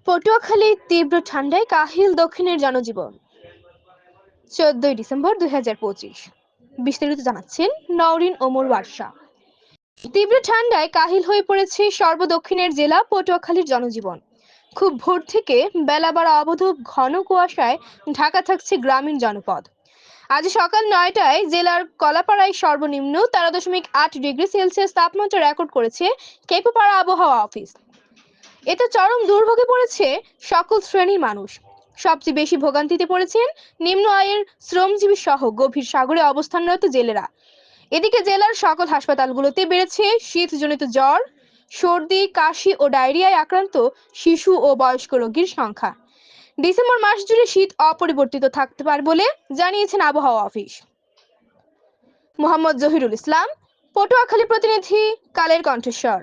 পটুয়াখালীর তীব্র ঠান্ডায় কাহিল দক্ষিণের জনজীবন। 14 ডিসেম্বর 2025। বিস্তারিত জানাচ্ছেন নওরিন ওমর ওয়ারশা। তীব্র ঠান্ডায় কাহিল হয়ে পড়েছে সর্বদক্ষিণের জেলা পটুয়াখালীর জনজীবন। খুব ভোর থেকে বেলা বাড়া অবধি ঘন কুয়াশায় ঢাকা থাকছে গ্রামীণ জনপদ। আজ সকাল 9টায় জেলার কলাপাড়ায় সর্বনিম্ন 13.8 ডিগ্রি সেলসিয়াস তাপমাত্রা রেকর্ড করেছে কেপুপাড়া আবহাওয়া অফিস। এতে চরম দুর্ভোগে পড়েছে সকল শ্রেণীর মানুষ। সবচেয়ে বেশি ভোগান্তিতে পড়েছেন নিম্ন আয়ের শ্রমজীবী সহ গভীর সাগরে অবস্থানরত জেলেরা। এদিকে জেলার সকল হাসপাতালগুলোতে বেড়েছে শীতজনিত জ্বর, সর্দি, কাশি ও ডায়রিয়ায় আক্রান্ত শিশু ও বয়স্ক রোগীর সংখ্যা। ডিসেম্বর মাস জুড়ে শীত অপরিবর্তিত থাকতে পারে বলে জানিয়েছেন আবহাওয়া অফিস। মোহাম্মদ জহিরুল ইসলাম, পটুয়াখালী প্রতিনিধি, কালের কণ্ঠস্বর।